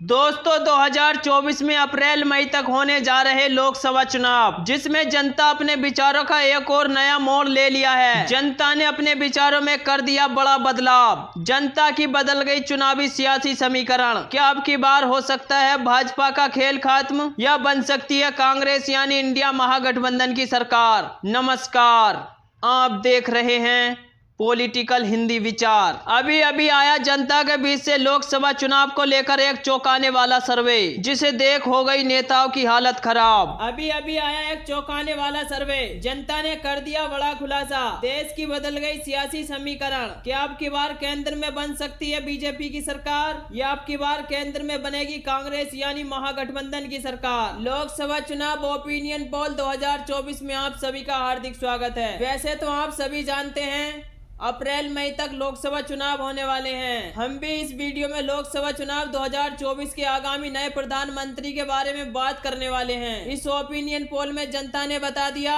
दोस्तों 2024 में अप्रैल मई तक होने जा रहे लोकसभा चुनाव, जिसमें जनता अपने विचारों का एक और नया मोड़ ले लिया है। जनता ने अपने विचारों में कर दिया बड़ा बदलाव। जनता की बदल गई चुनावी सियासी समीकरण। क्या अब की बार हो सकता है भाजपा का खेल खत्म, या बन सकती है कांग्रेस यानी इंडिया महागठबंधन की सरकार। नमस्कार, आप देख रहे हैं पॉलिटिकल हिंदी विचार। अभी अभी आया जनता के बीच से लोकसभा चुनाव को लेकर एक चौंकाने वाला सर्वे, जिसे देख हो गई नेताओं की हालत खराब। अभी अभी आया एक चौंकाने वाला सर्वे, जनता ने कर दिया बड़ा खुलासा। देश की बदल गई सियासी समीकरण। क्या अब की बार केंद्र में बन सकती है बीजेपी की सरकार, या अब की बार केंद्र में बनेगी कांग्रेस यानी महागठबंधन की सरकार। लोकसभा चुनाव ओपिनियन पोल 2024 में आप सभी का हार्दिक स्वागत है। वैसे तो आप सभी जानते हैं अप्रैल मई तक लोकसभा चुनाव होने वाले हैं। हम भी इस वीडियो में लोकसभा चुनाव 2024 के आगामी नए प्रधानमंत्री के बारे में बात करने वाले हैं। इस ओपिनियन पोल में जनता ने बता दिया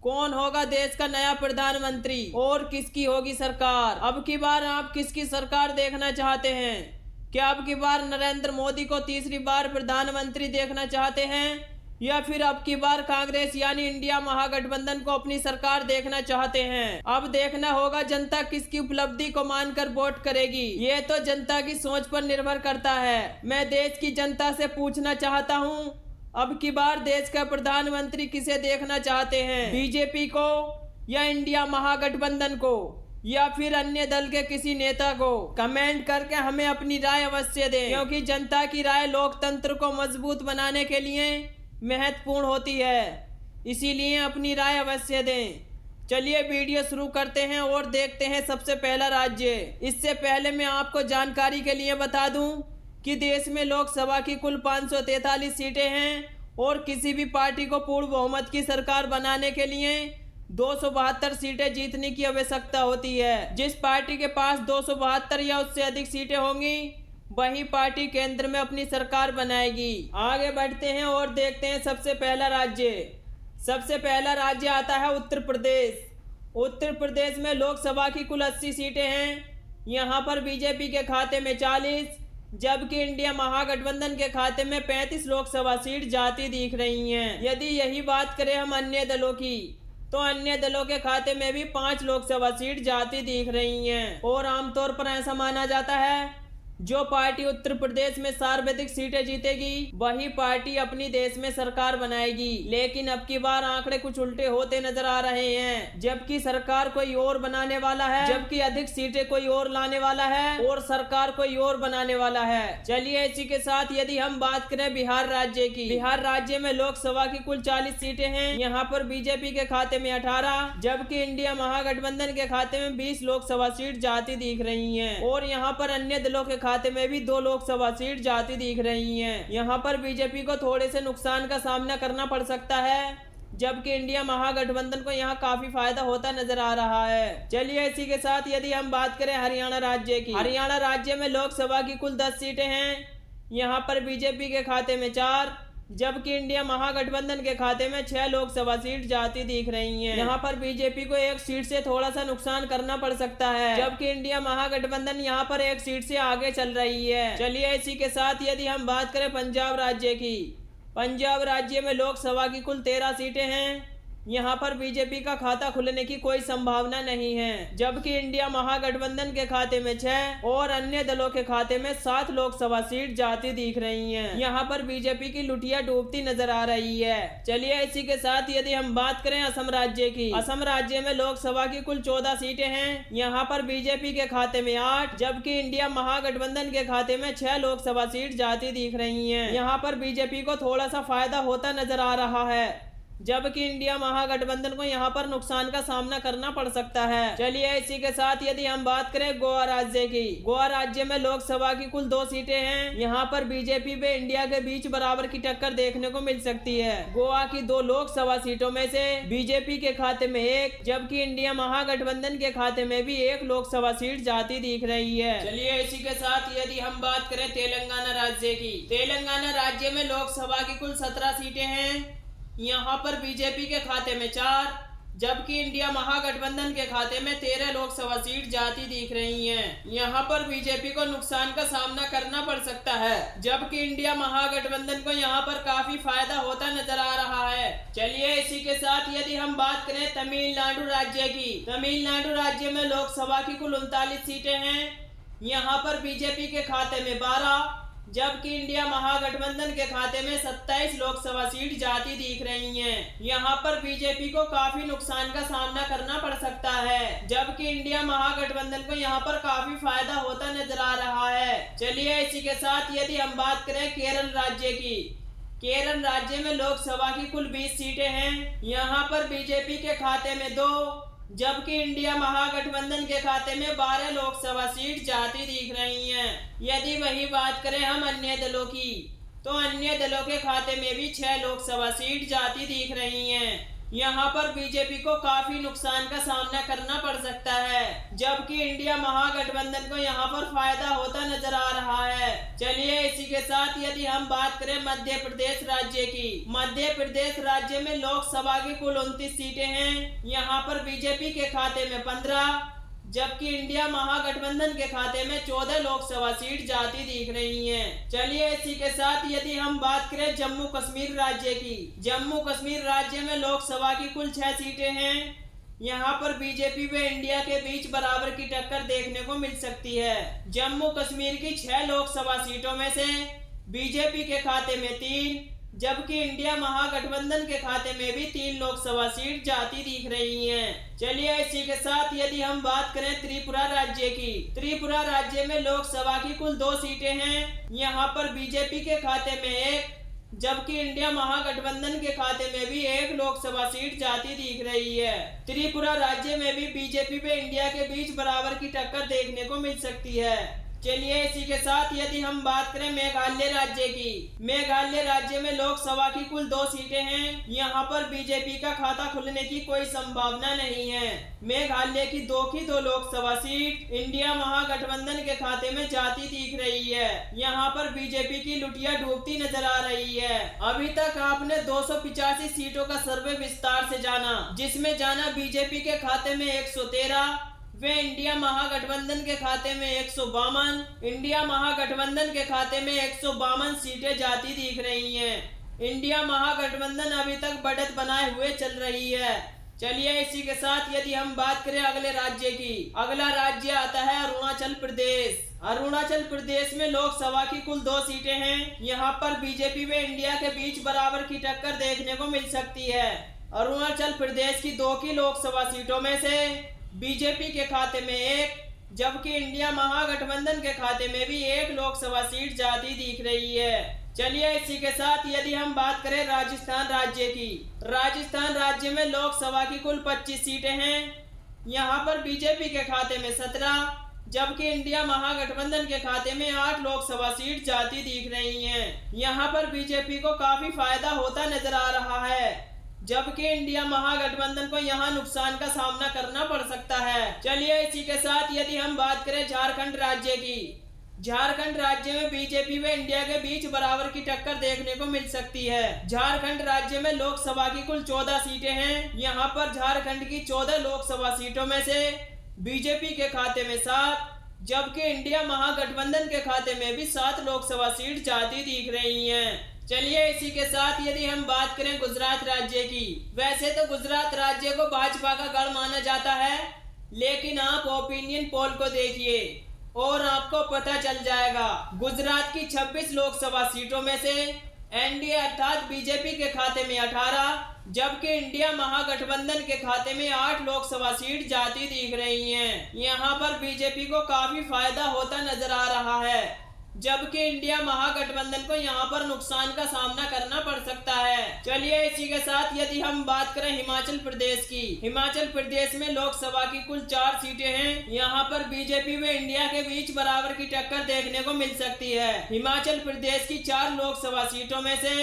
कौन होगा देश का नया प्रधानमंत्री और किसकी होगी सरकार। अब की बार आप किसकी सरकार देखना चाहते हैं? क्या अब की बार नरेंद्र मोदी को तीसरी बार प्रधानमंत्री देखना चाहते हैं, या फिर अब की बार कांग्रेस यानी इंडिया महागठबंधन को अपनी सरकार देखना चाहते हैं? अब देखना होगा जनता किसकी उपलब्धि को मानकर वोट करेगी। ये तो जनता की सोच पर निर्भर करता है। मैं देश की जनता से पूछना चाहता हूँ, अब की बार देश का प्रधानमंत्री किसे देखना चाहते हैं? बीजेपी को, या इंडिया महागठबंधन को, या फिर अन्य दल के किसी नेता को? कमेंट करके हमें अपनी राय अवश्य दें, क्योंकि जनता की राय लोकतंत्र को मजबूत बनाने के लिए महत्वपूर्ण होती है। इसीलिए अपनी राय अवश्य दें। चलिए वीडियो शुरू करते हैं और देखते हैं सबसे पहला राज्य। इससे पहले मैं आपको जानकारी के लिए बता दूं कि देश में लोकसभा की कुल 543 सीटें हैं और किसी भी पार्टी को पूर्ण बहुमत की सरकार बनाने के लिए 272 सीटें जीतने की आवश्यकता होती है। जिस पार्टी के पास 272 या उससे अधिक सीटें होंगी वही पार्टी केंद्र में अपनी सरकार बनाएगी। आगे बढ़ते हैं और देखते हैं सबसे पहला राज्य। सबसे पहला राज्य आता है उत्तर प्रदेश। उत्तर प्रदेश में लोकसभा की कुल 80 सीटें हैं। यहाँ पर बीजेपी के खाते में 40, जबकि इंडिया महागठबंधन के खाते में 35 लोकसभा सीट जाती दिख रही हैं। यदि यही बात करें हम अन्य दलों की, तो अन्य दलों के खाते में भी 5 लोकसभा सीट जाती दिख रही हैं। और आमतौर पर ऐसा माना जाता है जो पार्टी उत्तर प्रदेश में सर्वाधिक सीटें जीतेगी वही पार्टी अपनी देश में सरकार बनाएगी। लेकिन अब की बार आंकड़े कुछ उल्टे होते नजर आ रहे हैं। जबकि सरकार कोई और बनाने वाला है, जबकि अधिक सीटें कोई और लाने वाला है, और सरकार कोई और बनाने वाला है। चलिए इसी के साथ यदि हम बात करें बिहार राज्य की। बिहार राज्य में लोकसभा की कुल 40 सीटें हैं। यहाँ पर बीजेपी के खाते में 18, जबकि इंडिया महागठबंधन के खाते में 20 लोकसभा सीट जाती दिख रही है। और यहाँ पर अन्य दलों के खाते में भी 2 लोकसभा सीट जाती दिख रही हैं। यहाँ पर बीजेपी को थोड़े से नुकसान का सामना करना पड़ सकता है, जबकि इंडिया महागठबंधन को यहाँ काफी फायदा होता नजर आ रहा है। चलिए इसी के साथ यदि हम बात करें हरियाणा राज्य की। हरियाणा राज्य में लोकसभा की कुल 10 सीटें हैं। यहाँ पर बीजेपी के खाते में 4, जबकि इंडिया महागठबंधन के खाते में 6 लोकसभा सीट जाती दिख रही हैं। यहाँ पर बीजेपी को 1 सीट से थोड़ा सा नुकसान करना पड़ सकता है, जबकि इंडिया महागठबंधन यहाँ पर 1 सीट से आगे चल रही है। चलिए इसी के साथ यदि हम बात करें पंजाब राज्य की। पंजाब राज्य में लोकसभा की कुल 13 सीटें हैं। यहाँ पर बीजेपी का खाता खुलने की कोई संभावना नहीं है, जबकि इंडिया महागठबंधन के खाते में 6 और अन्य दलों के खाते में 7 लोकसभा सीट जाती दिख रही हैं। यहाँ पर बीजेपी की लुटिया डूबती नजर आ रही है। चलिए इसी के साथ यदि हम बात करें असम राज्य की। असम राज्य में लोकसभा की कुल 14 सीटें हैं। यहाँ पर बीजेपी के खाते में 8, जबकि इंडिया महागठबंधन के खाते में 6 लोकसभा सीट जाती दिख रही है। यहाँ पर बीजेपी को थोड़ा सा फायदा होता नजर आ रहा है, जबकि इंडिया महागठबंधन को यहाँ पर नुकसान का सामना करना पड़ सकता है। चलिए इसी के साथ यदि हम बात करें गोवा राज्य की। गोवा राज्य में लोकसभा की कुल 2 सीटें हैं। यहाँ पर बीजेपी व इंडिया के बीच बराबर की टक्कर देखने को मिल सकती है। गोवा की 2 लोकसभा सीटों में से बीजेपी के खाते में 1, जबकि इंडिया महागठबंधन के खाते में भी 1 लोकसभा सीट जाती दिख रही है। चलिए इसी के साथ यदि हम बात करें तेलंगाना राज्य की। तेलंगाना राज्य में लोकसभा की कुल 17 सीटें हैं। यहाँ पर बीजेपी के खाते में 4, जबकि इंडिया महागठबंधन के खाते में 13 लोकसभा सीट जाती दिख रही हैं। यहाँ पर बीजेपी को नुकसान का सामना करना पड़ सकता है, जबकि इंडिया महागठबंधन को यहाँ पर काफी फायदा होता नजर आ रहा है। चलिए इसी के साथ यदि हम बात करें तमिलनाडु राज्य की, तमिलनाडु राज्य में लोकसभा की कुल 39 सीटें हैं। यहाँ पर बीजेपी के खाते में 12, जबकि इंडिया महागठबंधन के खाते में 27 लोकसभा सीट जाती दिख रही हैं। यहाँ पर बीजेपी को काफी नुकसान का सामना करना पड़ सकता है, जबकि इंडिया महागठबंधन को यहाँ पर काफी फायदा होता नजर आ रहा है। चलिए इसी के साथ यदि हम बात करें केरल राज्य की, केरल राज्य में लोकसभा की कुल 20 सीटें हैं। यहाँ पर बीजेपी के खाते में 2, जबकि इंडिया महागठबंधन के खाते में 12 लोकसभा सीट जाती दिख रही हैं। यदि वही बात करें हम अन्य दलों की, तो अन्य दलों के खाते में भी 6 लोकसभा सीट जाती दिख रही हैं। यहाँ पर बीजेपी को काफी नुकसान का सामना करना पड़ सकता है, जबकि इंडिया महागठबंधन को यहाँ पर फायदा होता नजर आ रहा है। चलिए इसी के साथ यदि हम बात करें मध्य प्रदेश राज्य की, मध्य प्रदेश राज्य में लोकसभा की कुल 29 सीटें हैं। यहाँ पर बीजेपी के खाते में 15, जबकि इंडिया महागठबंधन के खाते में 14 लोकसभा सीट जाती दिख रही हैं। चलिए इसी के साथ यदि हम बात करें जम्मू कश्मीर राज्य की, जम्मू कश्मीर राज्य में लोकसभा की कुल 6 सीटें हैं। यहाँ पर बीजेपी व इंडिया के बीच बराबर की टक्कर देखने को मिल सकती है। जम्मू कश्मीर की 6 लोकसभा सीटों में से बीजेपी के खाते में 3, जबकि इंडिया महागठबंधन के खाते में भी 3 लोकसभा सीट जाती दिख रही हैं। चलिए इसी के साथ यदि हम बात करें त्रिपुरा राज्य की, त्रिपुरा राज्य में लोकसभा की कुल 2 सीटें हैं। यहाँ पर बीजेपी के खाते में 1, जबकि इंडिया महागठबंधन के खाते में भी 1 लोकसभा सीट जाती दिख रही है। त्रिपुरा राज्य में भी बीजेपी व इंडिया के बीच बराबर की टक्कर देखने को मिल सकती है। चलिए इसी के साथ यदि हम बात करें मेघालय राज्य की, मेघालय राज्य में लोकसभा की कुल 2 सीटें हैं। यहाँ पर बीजेपी का खाता खुलने की कोई संभावना नहीं है। मेघालय की 2 लोकसभा सीट इंडिया महागठबंधन के खाते में जाती दिख रही है। यहाँ पर बीजेपी की लुटिया डूबती नजर आ रही है। अभी तक आपने 285 सीटों का सर्वे विस्तार से जाना, जिसमें जाना बीजेपी के खाते में 113, वे इंडिया महागठबंधन के खाते में 152, इंडिया महागठबंधन के खाते में 152 सीटें जाती दिख रही हैं। इंडिया महागठबंधन अभी तक बढ़त बनाए हुए चल रही है। चलिए इसी के साथ यदि हम बात करें अगले राज्य की, अगला राज्य आता है अरुणाचल प्रदेश। अरुणाचल प्रदेश में लोकसभा की कुल 2 सीटें हैं। यहाँ पर बीजेपी व इंडिया के बीच बराबर की टक्कर देखने को मिल सकती है। अरुणाचल प्रदेश की 2 की लोकसभा सीटों में से बीजेपी के खाते में 1, जबकि इंडिया महागठबंधन के खाते में भी 1 लोकसभा सीट जाती दिख रही है। चलिए इसी के साथ यदि हम बात करें राजस्थान राज्य की, राजस्थान राज्य में लोकसभा की कुल 25 सीटें हैं। यहाँ पर बीजेपी के खाते में 17, जबकि इंडिया महागठबंधन के खाते में 8 लोकसभा सीट जाती दिख रही हैं। यहाँ पर बीजेपी को काफी फायदा होता नजर आ रहा है, जबकि इंडिया महागठबंधन को यहाँ नुकसान का सामना करना पड़ सकता है। चलिए इसी के साथ यदि हम बात करें झारखंड राज्य की, झारखंड राज्य में बीजेपी व इंडिया के बीच बराबर की टक्कर देखने को मिल सकती है। झारखंड राज्य में लोकसभा की कुल 14 सीटें हैं। यहाँ पर झारखंड की 14 लोकसभा सीटों में से बीजेपी के खाते में 7, जबकि इंडिया महागठबंधन के खाते में भी 7 लोकसभा सीट जाती दिख रही हैं। चलिए इसी के साथ यदि हम बात करें गुजरात राज्य की, वैसे तो गुजरात राज्य को भाजपा का गढ़ माना जाता है, लेकिन आप ओपिनियन पोल को देखिए और आपको पता चल जाएगा। गुजरात की 26 लोकसभा सीटों में से एनडीए अर्थात बीजेपी के खाते में 18, जबकि इंडिया महागठबंधन के खाते में 8 लोकसभा सीट जाती दिख रही हैं। यहाँ पर बीजेपी को काफी फायदा होता नजर आ रहा है, जबकि इंडिया महागठबंधन को यहाँ पर नुकसान का सामना करना पड़ सकता है। चलिए इसी के साथ यदि हम बात करें हिमाचल प्रदेश की, हिमाचल प्रदेश में लोकसभा की कुल 4 सीटें हैं। यहाँ पर बीजेपी व इंडिया के बीच बराबर की टक्कर देखने को मिल सकती है। हिमाचल प्रदेश की 4 लोकसभा सीटों में से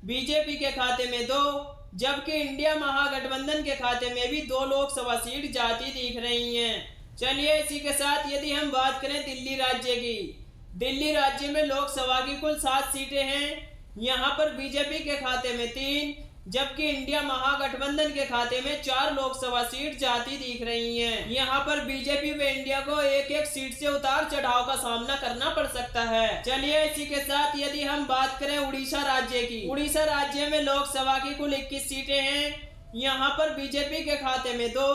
बीजेपी के खाते में 2, जबकि इंडिया महागठबंधन के खाते में भी 2 लोकसभा सीट जाती दिख रही है। चलिए इसी के साथ यदि हम बात करें दिल्ली राज्य की, दिल्ली राज्य में लोकसभा की कुल 7 सीटें हैं। यहाँ पर बीजेपी के खाते में 3, जबकि इंडिया महागठबंधन के खाते में 4 लोकसभा सीट जाती दिख रही हैं। यहाँ पर बीजेपी व इंडिया को एक एक सीट से उतार चढ़ाव का सामना करना पड़ सकता है। चलिए इसी के साथ यदि हम बात करें उड़ीसा राज्य की, उड़ीसा राज्य में लोकसभा की कुल 21 सीटें हैं। यहाँ पर बीजेपी के खाते में 2,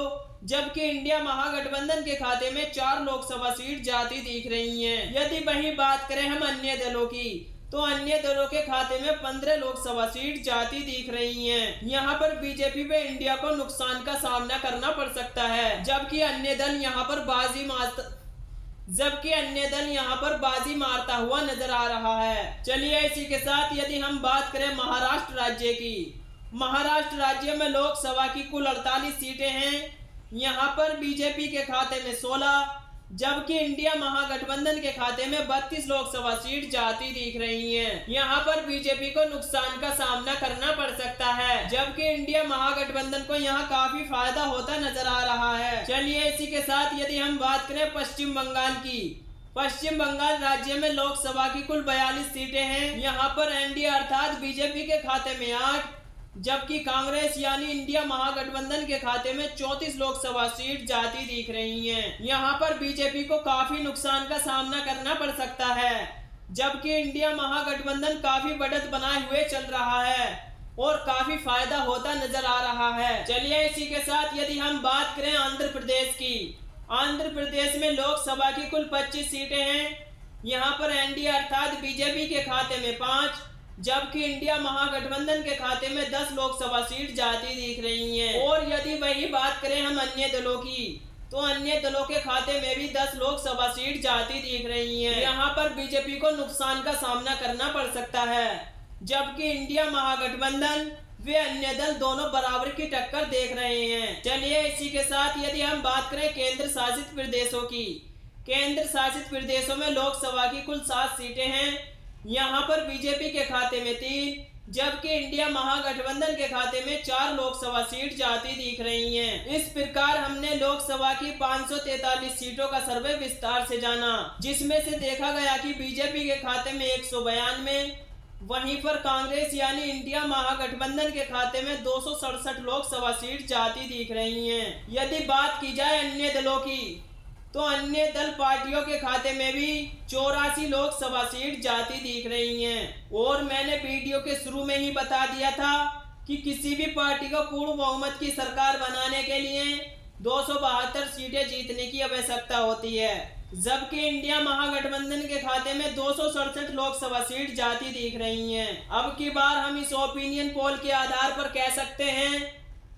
जबकि इंडिया महागठबंधन के खाते में 4 लोकसभा सीट जाती दिख रही हैं। यदि वही बात करें हम अन्य दलों की, तो अन्य दलों के खाते में 15 लोकसभा सीट जाती दिख रही हैं। यहाँ पर बीजेपी व इंडिया को नुकसान का सामना करना पड़ सकता है, जबकि अन्य दल यहाँ पर बाजी मारता हुआ नजर आ रहा है। चलिए इसी के साथ यदि हम बात करें महाराष्ट्र राज्य की, महाराष्ट्र राज्य में लोकसभा की कुल 48 सीटें हैं। यहाँ पर बीजेपी के खाते में 16, जबकि इंडिया महागठबंधन के खाते में 32 लोकसभा सीट जाती दिख रही हैं। यहाँ पर बीजेपी को नुकसान का सामना करना पड़ सकता है, जबकि इंडिया महागठबंधन को यहाँ काफी फायदा होता नजर आ रहा है। चलिए इसी के साथ यदि हम बात करें पश्चिम बंगाल की, पश्चिम बंगाल राज्य में लोकसभा की कुल 42 सीटें हैं। यहाँ पर एनडीए अर्थात बीजेपी के खाते में 8, जबकि कांग्रेस यानी इंडिया महागठबंधन के खाते में 34 लोकसभा सीट जाती दिख रही हैं। यहाँ पर बीजेपी को काफी नुकसान का सामना करना पड़ सकता है, जबकि इंडिया महागठबंधन काफी बढ़त बनाए हुए चल रहा है और काफी फायदा होता नजर आ रहा है। चलिए इसी के साथ यदि हम बात करें आंध्र प्रदेश की, आंध्र प्रदेश में लोकसभा की कुल 25 सीटें हैं। यहाँ पर एनडीए अर्थात बीजेपी के खाते में 5, जबकि इंडिया महागठबंधन के खाते में 10 लोकसभा सीट जाती दिख रही हैं। और यदि वही बात करें हम अन्य दलों की, तो अन्य दलों के खाते में भी 10 लोकसभा सीट जाती दिख रही हैं। यहाँ पर बीजेपी को नुकसान का सामना करना पड़ सकता है, जबकि इंडिया महागठबंधन वे अन्य दल दोनों बराबर की टक्कर देख रहे हैं। चलिए इसी के साथ यदि हम बात करें केंद्र शासित प्रदेशों की, केंद्र शासित प्रदेशों में लोकसभा की कुल 7 सीटें हैं। यहाँ पर बीजेपी के खाते में 3, जबकि इंडिया महागठबंधन के खाते में 4 लोकसभा सीट जाती दिख रही हैं। इस प्रकार हमने लोकसभा की 543 सीटों का सर्वे विस्तार से जाना, जिसमें से देखा गया कि बीजेपी के खाते में 192, वहीं पर कांग्रेस यानी इंडिया महागठबंधन के खाते में 267 लोकसभा सीट जाती दिख रही हैं। यदि बात की जाए अन्य दलों की, तो अन्य दल पार्टियों के खाते में भी 84 लोकसभा सीट जाती दिख रही हैं। और मैंने वीडियो के शुरू में ही बता दिया था कि किसी भी पार्टी को पूर्ण बहुमत की सरकार बनाने के लिए 272 सीटें जीतने की आवश्यकता होती है, जबकि इंडिया महागठबंधन के खाते में 267 लोकसभा सीट जाती दिख रही हैं। अब की बार हम इस ओपिनियन पोल के आधार पर कह सकते हैं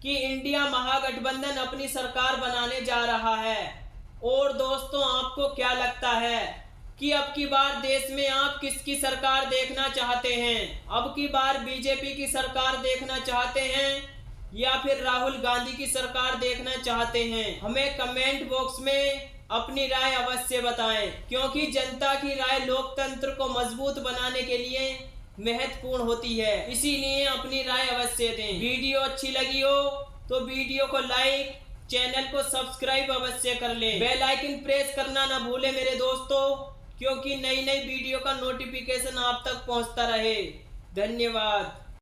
कि इंडिया महागठबंधन अपनी सरकार बनाने जा रहा है। और दोस्तों, आपको क्या लगता है कि अब की बार देश में आप किसकी सरकार देखना चाहते हैं? अब की बार बीजेपी की सरकार देखना चाहते हैं या फिर राहुल गांधी की सरकार देखना चाहते हैं? हमें कमेंट बॉक्स में अपनी राय अवश्य बताएं, क्योंकि जनता की राय लोकतंत्र को मजबूत बनाने के लिए महत्वपूर्ण होती है। इसीलिए अपनी राय अवश्य दें। वीडियो अच्छी लगी हो तो वीडियो को लाइक, चैनल को सब्सक्राइब अवश्य कर लें। बेल आइकन प्रेस करना ना भूलें मेरे दोस्तों, क्योंकि नई नई वीडियो का नोटिफिकेशन आप तक पहुंचता रहे। धन्यवाद।